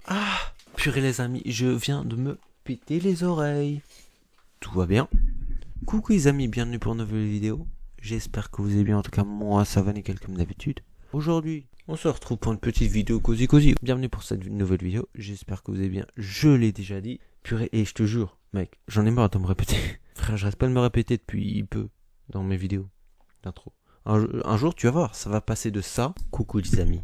Ah, purée les amis, je viens de me péter les oreilles. Tout va bien? Coucou les amis, bienvenue pour une nouvelle vidéo. J'espère que vous allez bien, en tout cas moi ça va nickel comme d'habitude. Aujourd'hui, on se retrouve pour une petite vidéo cosy. Bienvenue pour cette nouvelle vidéo, j'espère que vous allez bien, je l'ai déjà dit. Purée, et je te jure, mec, j'en ai marre de me répéter. Frère, j'arrête pas de me répéter depuis peu dans mes vidéos d'intro. Un jour tu vas voir, ça va passer de ça. Coucou les amis.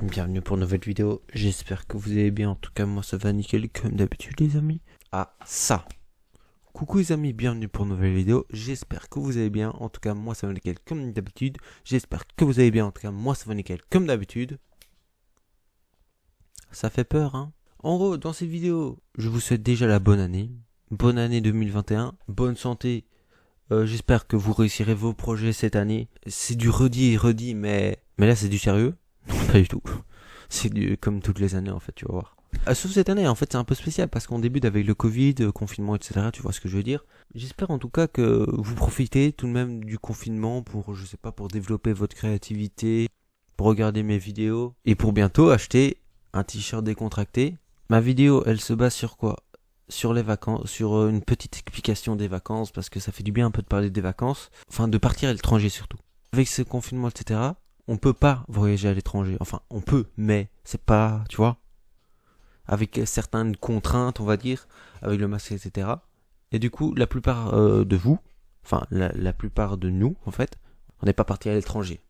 Bienvenue pour une nouvelle vidéo, j'espère que vous allez bien, en tout cas moi ça va nickel comme d'habitude les amis. Ah ça. Coucou les amis, bienvenue pour une nouvelle vidéo, j'espère que vous allez bien, en tout cas moi ça va nickel comme d'habitude. J'espère que vous allez bien, en tout cas moi ça va nickel comme d'habitude. Ça fait peur hein. En gros dans cette vidéo, je vous souhaite déjà la bonne année. Bonne année 2021, bonne santé. J'espère que vous réussirez vos projets cette année. C'est du redit mais là c'est du sérieux. Non, pas du tout. C'est comme toutes les années en fait, tu vas voir. Sauf cette année, en fait, c'est un peu spécial parce qu'on débute avec le Covid, confinement, etc. Tu vois ce que je veux dire. J'espère en tout cas que vous profitez tout de même du confinement pour, je sais pas, pour développer votre créativité, pour regarder mes vidéos et pour bientôt acheter un t-shirt décontracté. Ma vidéo, elle se base sur quoi? Sur les vacances, sur une petite explication des vacances parce que ça fait du bien un peu de parler des vacances. Enfin, de partir à l'étranger surtout. Avec ce confinement, etc. On peut pas voyager à l'étranger. Enfin, on peut, mais c'est pas, tu vois, avec certaines contraintes, on va dire, avec le masque, etc. Et du coup, la plupart de vous, enfin, la plupart de nous, en fait, on n'est pas parti à l'étranger.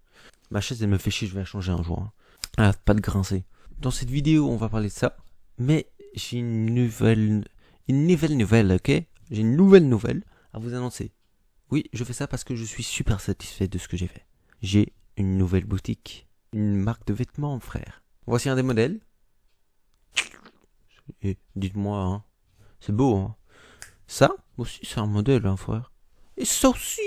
Ma chaise, elle me fait chier, je vais la changer un jour. Hein. Ah, pas de grincer. Dans cette vidéo, on va parler de ça, mais j'ai une nouvelle nouvelle, ok? J'ai une nouvelle nouvelle à vous annoncer. Oui, je fais ça parce que je suis super satisfait de ce que j'ai fait. J'ai une nouvelle boutique, une marque de vêtements, frère. Voici un des modèles. Et dites-moi, hein, c'est beau, hein. Ça aussi, c'est un modèle, hein, frère. Et ça aussi,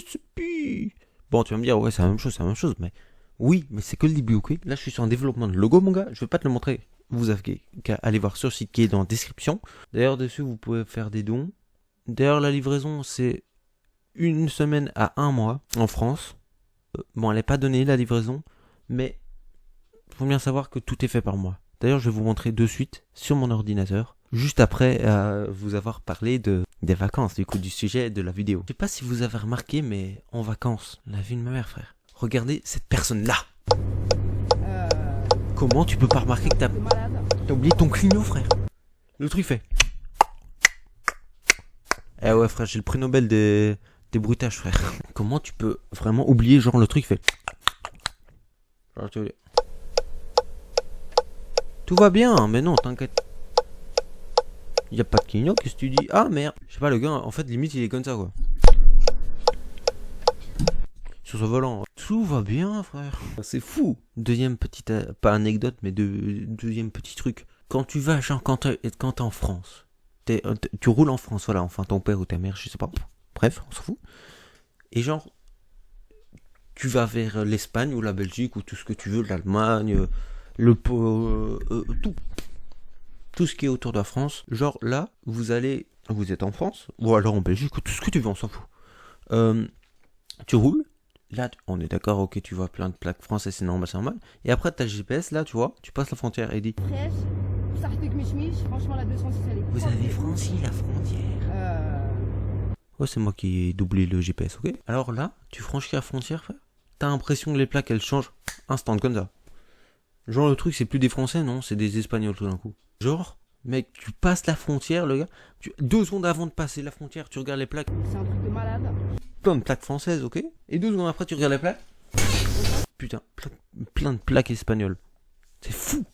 c'est pire. Bon, tu vas me dire, ouais, c'est la même chose, mais oui, mais c'est que le début, ok? Là, je suis sur un développement de logo, mon gars. Je vais pas te le montrer. Vous avez qu'à aller voir sur le site qui est dans la description. D'ailleurs, dessus, vous pouvez faire des dons. D'ailleurs, la livraison, c'est 1 semaine à 1 mois en France. Bon, elle n'est pas donnée, la livraison, mais il faut bien savoir que tout est fait par moi. D'ailleurs, je vais vous montrer de suite sur mon ordinateur, juste après vous avoir parlé des vacances, du coup, du sujet de la vidéo. Je sais pas si vous avez remarqué, mais en vacances, la vie de ma mère, frère. Regardez cette personne-là. Comment tu peux pas remarquer que t'as oublié ton clignot, frère? Le truc fait. Eh ouais, frère, j'ai le prix Nobel des bruitages, frère. Comment tu peux vraiment oublier, genre, le truc fait. Genre, tu veux dire. Tout va bien, mais non, t'inquiète. Y a pas de clignot, qu'est-ce que tu dis? Ah merde. Je sais pas, le gars, en fait, limite, il est comme ça, quoi. Sur ce volant. Tout va bien, frère. C'est fou. Deuxième petite, pas anecdote, mais deuxième petit truc. Quand tu vas, genre, quand t'es en France, tu roules en France, voilà, enfin, ton père ou ta mère, je sais pas. Bref, on s'en fout. Et genre, tu vas vers l'Espagne ou la Belgique ou tout ce que tu veux, l'Allemagne, tout ce qui est autour de la France. Genre là, vous êtes en France ou alors en Belgique ou tout ce que tu veux, on s'en fout. Tu roules, là on est d'accord, ok, tu vois plein de plaques françaises, c'est normal, c'est normal. Et après t'as le GPS, là tu vois, tu passes la frontière et dit franchement la 206 elle est. vous avez franchi la frontière. Ouais, c'est moi qui ai doublé le GPS, ok. Alors là, tu franchis la frontière, frère. T'as l'impression que les plaques elles changent instant comme ça. Genre le truc c'est plus des Français, non, c'est des Espagnols tout d'un coup. Genre, mec, tu passes la frontière, le gars. 2 secondes avant de passer la frontière, tu regardes les plaques. C'est un truc de malade. Plein de plaques françaises, ok. Et 2 secondes après, tu regardes les plaques. Putain, plein de plaques espagnoles. C'est fou.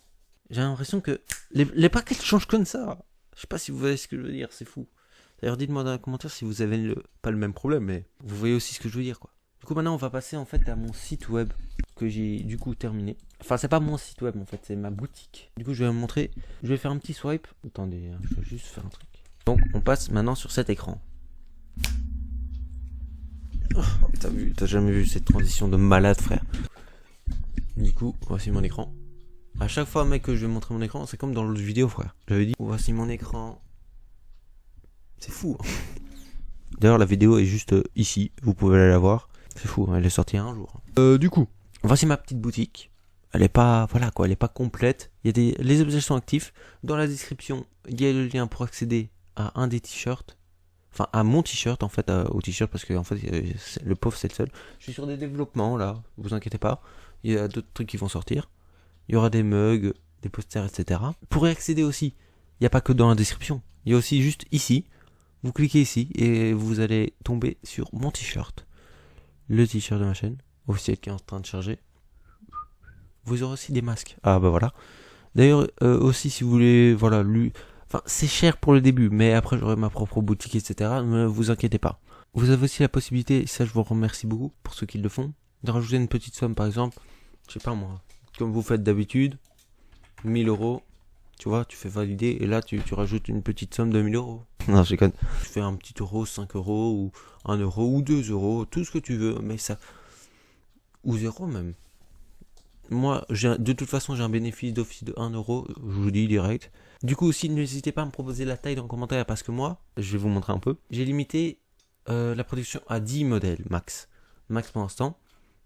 J'ai l'impression que les plaques elles changent comme ça. Je sais pas si vous voyez ce que je veux dire, c'est fou. D'ailleurs, dites-moi dans les commentaires si vous avez pas le même problème, mais vous voyez aussi ce que je veux dire, quoi. Du coup, maintenant, on va passer en fait à mon site web que j'ai du coup terminé. Enfin, c'est pas mon site web en fait, c'est ma boutique. Du coup, je vais vous montrer. Je vais faire un petit swipe. Attendez, je vais juste faire un truc. Donc, on passe maintenant sur cet écran. Oh, t'as jamais vu cette transition de malade, frère. Du coup, voici mon écran. À chaque fois, mec, que je vais montrer mon écran, c'est comme dans l'autre vidéo, frère. J'avais dit, voici mon écran. C'est fou. Hein. D'ailleurs, la vidéo est juste ici. Vous pouvez aller la voir. C'est fou, elle est sortie un jour. Du coup, voici ma petite boutique. elle est pas, voilà quoi, elle est pas complète. Il y a les objets sont actifs. Dans la description, il y a le lien pour accéder à un des t-shirts. Enfin, à mon t-shirt, en fait, au t-shirt, parce que, en fait, le pauvre, c'est le seul. Je suis sur des développements, là, vous inquiétez pas. Il y a d'autres trucs qui vont sortir. Il y aura des mugs, des posters, etc. Pour y accéder aussi, il n'y a pas que dans la description. Il y a aussi juste ici. Vous cliquez ici et vous allez tomber sur mon t-shirt. Le t-shirt de ma chaîne, officiel qui est en train de charger. Vous aurez aussi des masques. Ah bah voilà. D'ailleurs, aussi si vous voulez, voilà, enfin, c'est cher pour le début, mais après j'aurai ma propre boutique, etc. Ne vous inquiétez pas. Vous avez aussi la possibilité, et ça je vous remercie beaucoup pour ceux qui le font, de rajouter une petite somme par exemple, je sais pas moi, comme vous faites d'habitude, 1000 €, tu vois, tu fais valider et là tu rajoutes une petite somme de 1000 €. Non, je déconne. Tu fais un petit euro, 5 € ou 1 € ou 2 €, tout ce que tu veux, mais ça. Ou 0 même. Moi, de toute façon, j'ai un bénéfice d'office de 1 €, je vous dis direct. Du coup, aussi, n'hésitez pas à me proposer la taille dans le commentaire parce que moi, je vais vous montrer un peu. J'ai limité la production à 10 modèles max. Max pour l'instant.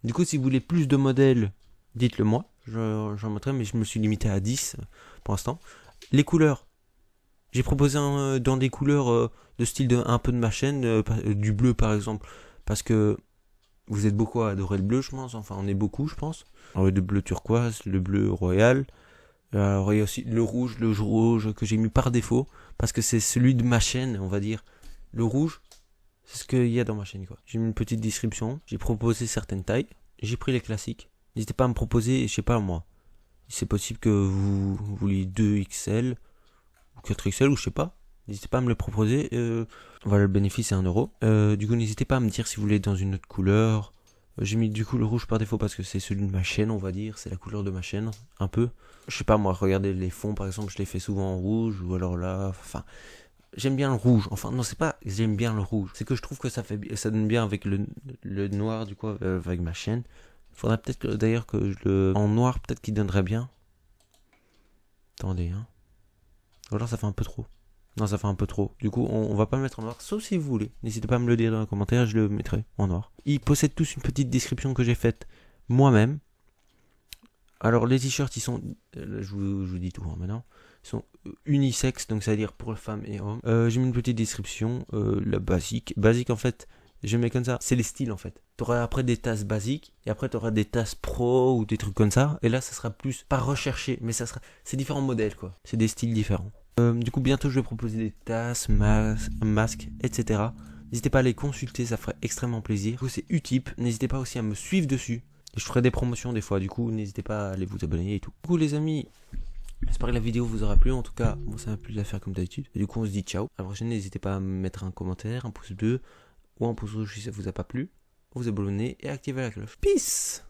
Du coup, si vous voulez plus de modèles, dites-le moi. J'en mettrai, mais je me suis limité à 10 pour l'instant. Les couleurs. J'ai proposé dans des couleurs de style un peu de ma chaîne, du bleu par exemple, parce que vous êtes beaucoup à adorer le bleu, je pense. Enfin, on est beaucoup, je pense. Alors, le bleu turquoise, le bleu royal. Alors, il y a aussi le rouge que j'ai mis par défaut, parce que c'est celui de ma chaîne, on va dire. Le rouge, c'est ce qu'il y a dans ma chaîne, quoi. J'ai mis une petite description, j'ai proposé certaines tailles, j'ai pris les classiques. N'hésitez pas à me proposer, je sais pas moi. C'est possible que vous vouliez 2XL, ou 4XL, ou je sais pas. N'hésitez pas à me le proposer. Voilà, le bénéfice c'est 1 €. Du coup, n'hésitez pas à me dire si vous voulez dans une autre couleur. J'ai mis du coup le rouge par défaut parce que c'est celui de ma chaîne, on va dire. C'est la couleur de ma chaîne, un peu. Je sais pas moi, regardez les fonds par exemple, je les fais souvent en rouge. Ou alors là, enfin, j'aime bien le rouge. Enfin, non, c'est pas j'aime bien le rouge. C'est que je trouve que ça donne bien avec le noir, du coup, avec ma chaîne. Faudrait peut-être d'ailleurs que en noir, peut-être qu'il donnerait bien. Attendez, hein. Ou alors ça fait un peu trop. Non, ça fait un peu trop. Du coup, on va pas le mettre en noir, sauf si vous voulez. N'hésitez pas à me le dire dans les commentaires, je le mettrai en noir. Ils possèdent tous une petite description que j'ai faite moi-même. Alors, les t-shirts, ils sont... je vous dis tout hein, maintenant. Ils sont unisexes, donc ça veut dire pour les femmes et hommes. J'ai mis une petite description, la basique. Basique, en fait, je mets comme ça. C'est les styles, en fait. T'auras après des tasses basiques, et après t'auras des tasses pro ou des trucs comme ça. Et là, ça sera plus, pas recherché, mais c'est différents modèles, quoi. C'est des styles différents. Du coup, bientôt, je vais proposer des tasses, masques, etc. N'hésitez pas à les consulter, ça ferait extrêmement plaisir. Du coup, c'est Utip. N'hésitez pas aussi à me suivre dessus. Et je ferai des promotions des fois, du coup, n'hésitez pas à aller vous abonner et tout. Du coup, les amis, j'espère que la vidéo vous aura plu. En tout cas, moi, ça m'a plu de la faire comme d'habitude. Et du coup, on se dit ciao. À la prochaine, n'hésitez pas à me mettre un commentaire, un pouce bleu ou un pouce rouge si ça vous a pas plu. Vous abonner et activer la cloche. Peace!